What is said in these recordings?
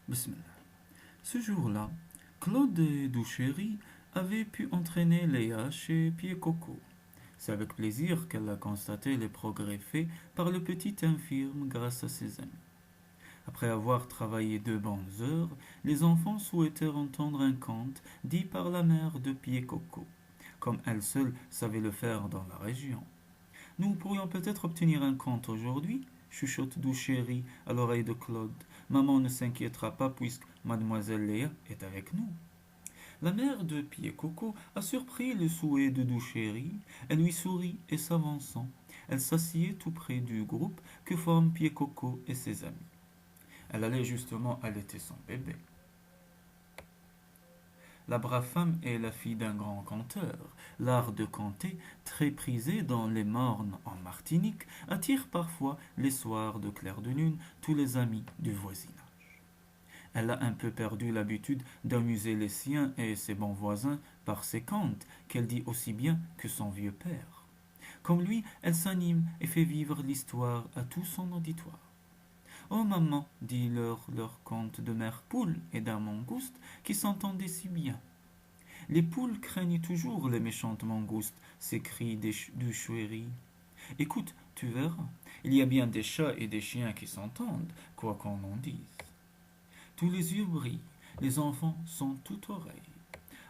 Bismillah. Ce jour-là, Claude et Douchéry avaient pu entraîner Léa chez Pied Coco. C'est avec plaisir qu'elle a constaté les progrès faits par le petit infirme grâce à ses amis. Après avoir travaillé 2 bonnes heures, les enfants souhaitèrent entendre un conte dit par la mère de Pied Coco, comme elle seule savait le faire dans la région. Nous pourrions peut-être obtenir un conte aujourd'hui, chuchote Douchéry à l'oreille de Claude. Maman ne s'inquiétera pas puisque mademoiselle Léa est avec nous. La mère de Pied Coco a surpris le souhait de Douchéry. Elle lui sourit et s'avançant, elle s'assied tout près du groupe que forment Pied Coco et ses amis. Elle allait justement allaiter son bébé. La brave femme est la fille d'un grand conteur. L'art de conter, très prisé dans les mornes en Martinique, attire parfois les soirs de clair de lune tous les amis du voisinage. Elle a un peu perdu l'habitude d'amuser les siens et ses bons voisins par ses contes, qu'elle dit aussi bien que son vieux père. Comme lui, elle s'anime et fait vivre l'histoire à tout son auditoire. Oh maman, dit leur conte de mère poule et d'un mangouste qui s'entendaient si bien. Les poules craignent toujours les méchantes mangoustes, s'écrie Douchéry. Écoute, tu verras, il y a bien des chats et des chiens qui s'entendent, quoi qu'on en dise. Tous les yeux brillent, les enfants sont tout oreilles.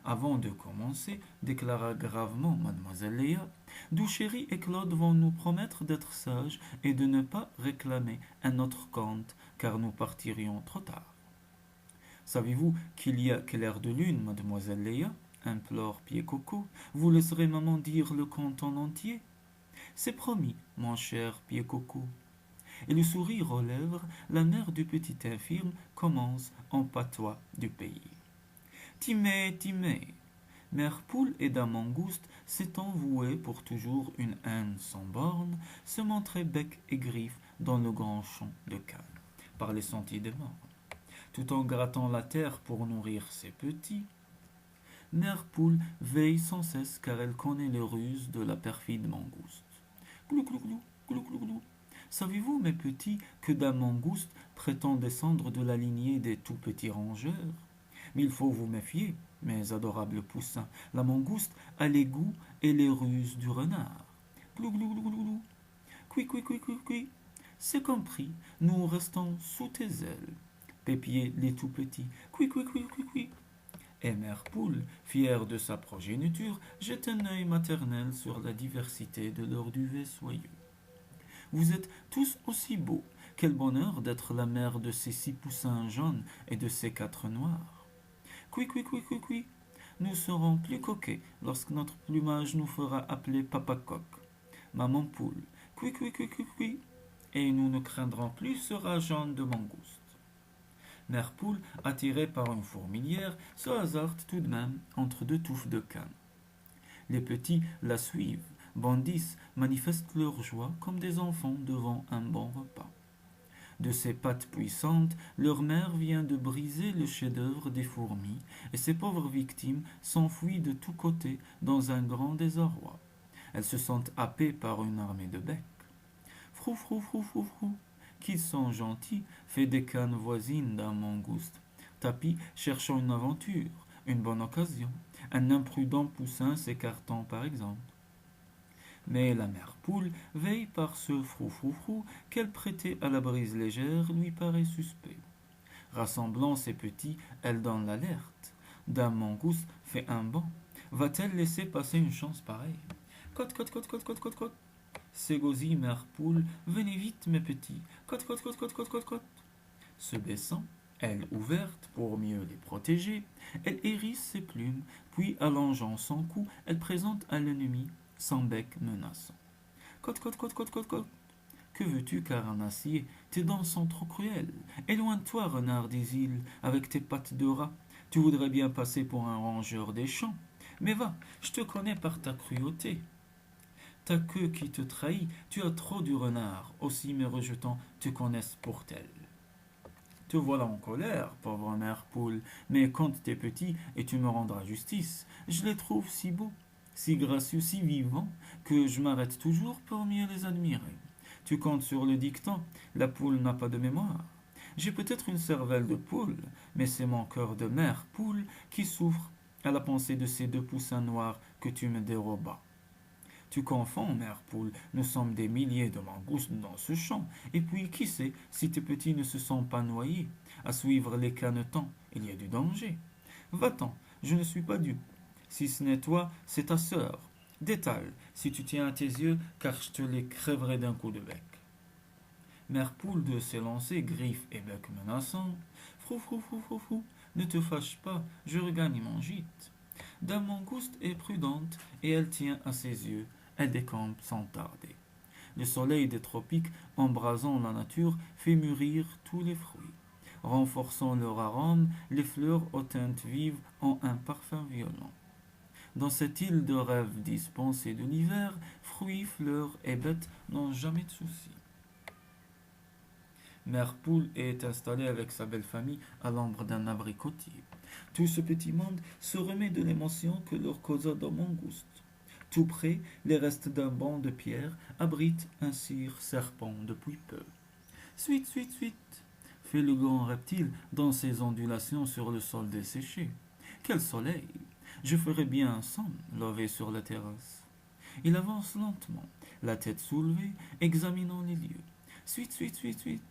Avant de commencer, déclara gravement mademoiselle Léa, Douchéry et Claude vont nous promettre d'être sages et de ne pas réclamer un autre conte, car nous partirions trop tard. Savez-vous qu'il y a quel air de lune, mademoiselle Léa implore Pied Coco. Vous laisserez maman dire le conte en entier. C'est promis, mon cher Pied Coco. Et le sourire aux lèvres, la mère du petit infirme commence en patois du pays. Timé, Timé. Mère poule et dame mangouste, s'étant vouée pour toujours une haine sans borne, se montrait bec et griffes dans le grand champ de Cannes, par les sentiers des morts. Tout en grattant la terre pour nourrir ses petits, Mère poule veille sans cesse car elle connaît les ruses de la perfide mangouste. Glou glou glou, glou glou glou. Savez-vous, mes petits, que dame mangouste prétend descendre de la lignée des tout petits rongeurs? Mais il faut vous méfier, mes adorables poussins. La mangouste a les goûts et les ruses du renard. Glou glou glou glou glou. Cui cui cui cui cui. C'est compris, nous restons sous tes ailes. Pépier les tout petits. Cui cui cui cui cui. Et mère poule, fière de sa progéniture, jette un œil maternel sur la diversité de leur duvet soyeux. Vous êtes tous aussi beaux. Quel bonheur d'être la mère de ces 6 poussins jaunes et de ces 4 noirs. Cui cui cui cui cui. Nous serons plus coquets lorsque notre plumage nous fera appeler papa coq, maman poule. Cui cui cui cui cui. Et nous ne craindrons plus ce rageant de mangouste. Mère poule, attirée par une fourmilière, se hasarde tout de même entre 2 touffes de canne. Les petits la suivent, bondissent, manifestent leur joie comme des enfants devant un bon repas. De ses pattes puissantes, leur mère vient de briser le chef-d'œuvre des fourmis, et ses pauvres victimes s'enfuient de tous côtés dans un grand désarroi. Elles se sentent happées par une armée de becs. Frou frou frou frou frou. Qu'ils sont gentils, fait des cannes voisines d'un mangouste. Tapi cherchant une aventure, une bonne occasion, un imprudent poussin s'écartant par exemple. Mais la mère poule veille par ce frou-frou-frou qu'elle prêtait à la brise légère lui paraît suspect. Rassemblant ses petits, elle donne l'alerte. Dame Mangouste fait un bond. Va-t-elle laisser passer une chance pareille? Cote, cote, cote, cote, cote, cote, cote. Ségosy, mère poule, venez vite, mes petits. Cote, cote, cote, cote, cote, cote, cote. Se baissant, elle ouverte pour mieux les protéger, elle hérisse ses plumes, puis allongeant son cou, elle présente à l'ennemi son bec menaçant. Cote, cote, cote, cote, cote, cote. Que veux-tu, carnassier? Tes dents sont trop cruelles. Éloigne-toi, renard des îles, avec tes pattes de rat. Tu voudrais bien passer pour un rongeur des champs. Mais va, je te connais par ta cruauté. Ta queue qui te trahit, tu as trop du renard, aussi mes rejetants te connaissent pour tel. Te voilà en colère, pauvre mère poule, mais compte tes petits et tu me rendras justice. Je les trouve si beaux, si gracieux, si vivants, que je m'arrête toujours pour mieux les admirer. Tu comptes sur le dicton, la poule n'a pas de mémoire. J'ai peut-être une cervelle de poule, mais c'est mon cœur de mère poule qui souffre à la pensée de ces deux poussins noirs que tu me dérobas. Tu confonds, mère poule, nous sommes des milliers de mangoustes dans ce champ, et puis qui sait si tes petits ne se sont pas noyés. À suivre les canetons, il y a du danger. Va-t'en, je ne suis pas dupe. Si ce n'est toi, c'est ta sœur. Détale, si tu tiens à tes yeux, car je te les crèverai d'un coup de bec. Mère poule de s'élancer, griffes et bec menaçants. Frou, frou, frou, frou, frou, ne te fâche pas, je regagne mon gîte. Dame Mangouste est prudente et elle tient à ses yeux. Elle décampe sans tarder. Le soleil des tropiques, embrasant la nature, fait mûrir tous les fruits. Renforçant leur arôme, les fleurs aux teintes vives ont un parfum violent. Dans cette île de rêves dispensés de l'hiver, fruits, fleurs et bêtes n'ont jamais de soucis. Mère Poule est installée avec sa belle famille à l'ombre d'un abricotier. Tout ce petit monde se remet de l'émotion que leur causa Dom Mangouste. Tout près, les restes d'un banc de pierre abritent un cire serpent depuis peu. Suite, suite, suite, fait le grand reptile dans ses ondulations sur le sol desséché. Quel soleil! Je ferais bien un somme levé sur la terrasse. Il avance lentement, la tête soulevée, examinant les lieux. Suite, suite, suite, suite.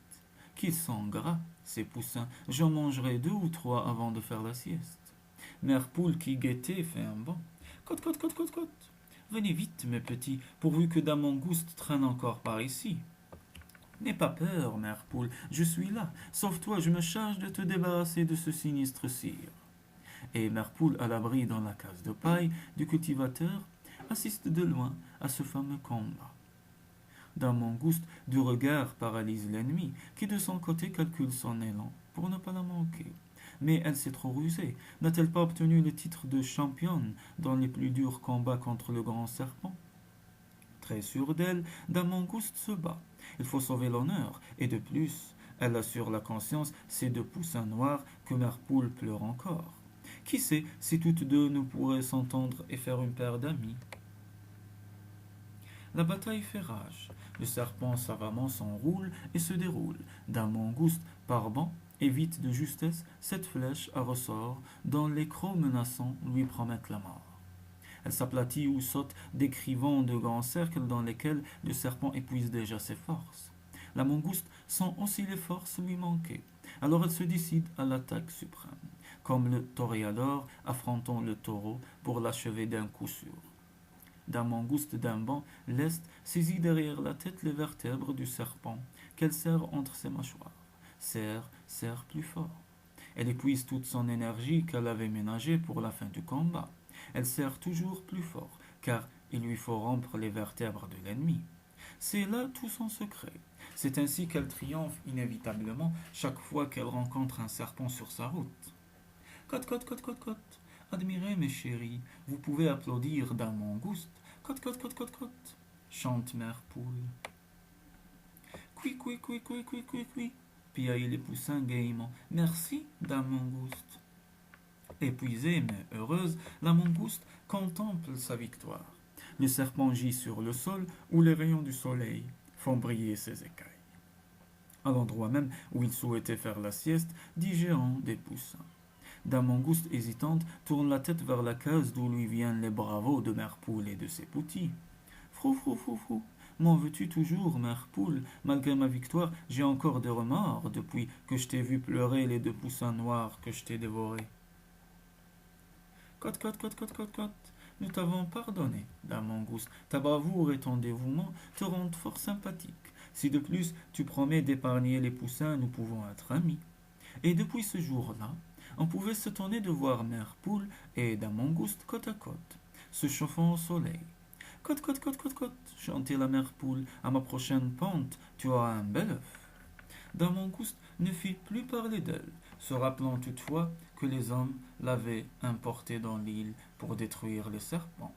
Qu'ils sont gras, ces poussins. J'en mangerai 2 ou 3 avant de faire la sieste. Mère Poule qui guettait fait un bond. Cote, cote, cote, cote, cote. Venez vite, mes petits, pourvu que Dame Mangouste traîne encore par ici. N'aie pas peur, Mère Poule, je suis là. Sauve-toi, je me charge de te débarrasser de ce sinistre cire. Et Mère Poule, à l'abri dans la case de paille du cultivateur, assiste de loin à ce fameux combat. Dame Mangouste, du regard, paralyse l'ennemi, qui de son côté calcule son élan pour ne pas la manquer. Mais elle s'est trop rusée. N'a-t-elle pas obtenu le titre de championne dans les plus durs combats contre le grand serpent? Très sûre d'elle, Dame Mangouste se bat. Il faut sauver l'honneur, et de plus, elle a sur la conscience ces 2 poussins noirs que Mère Poule pleure encore. Qui sait si toutes deux ne pourraient s'entendre et faire une paire d'amis? La bataille fait rage. Le serpent savamment s'enroule et se déroule. Dame Mangouste, par banc, évite de justesse cette flèche à ressort dont les crocs menaçants lui promettent la mort. Elle s'aplatit ou saute, décrivant de grands cercles dans lesquels le serpent épuise déjà ses forces. La mangouste sent aussi les forces lui manquer. Alors elle se décide à l'attaque suprême, comme le toréador affrontant le taureau pour l'achever d'un coup sûr. Dame Mangouste d'un bond leste saisit derrière la tête les vertèbres du serpent qu'elle serre entre ses mâchoires. Serre plus fort. Elle épuise toute son énergie qu'elle avait ménagée pour la fin du combat. Elle serre toujours plus fort, car il lui faut rompre les vertèbres de l'ennemi. C'est là tout son secret. C'est ainsi qu'elle triomphe inévitablement chaque fois qu'elle rencontre un serpent sur sa route. Cote, cote, cote, cote, cote. Admirez, mes chéris, vous pouvez applaudir Dame Mangouste. Cote, cote, cote, cote, cote. Chante Mère Poule. Cui, cui, cui, cui, cui, cui, cui. Piaillent les poussins gaiement. Merci, Dame Mangouste. Épuisée mais heureuse, la mangouste contemple sa victoire. Le serpent gît sur le sol où les rayons du soleil font briller ses écailles. À l'endroit même où il souhaitait faire la sieste, digérant des poussins. Dame Mangouste hésitante tourne la tête vers la case d'où lui viennent les bravos de Mère Poule et de ses petits. Frou, frou, frou, frou. M'en veux-tu toujours, Mère Poule? Malgré ma victoire, j'ai encore des remords depuis que je t'ai vu pleurer les 2 poussins noirs que je t'ai dévorés. Cote, cote, cote, cote, cote, cote. Nous t'avons pardonné, Dame Mangouste. Ta bravoure et ton dévouement te rendent fort sympathique. Si de plus tu promets d'épargner les poussins, nous pouvons être amis. Et depuis ce jour-là, on pouvait s'étonner de voir Mère Poule et Dame Mangouste côte à côte, se chauffant au soleil. Cote, cote, cote, cote, cote, chantait la Mère Poule. À ma prochaine pente, tu auras un bel œuf. Dame Mangouste ne fit plus parler d'elle, se rappelant toutefois que les hommes l'avaient importée dans l'île pour détruire les serpents.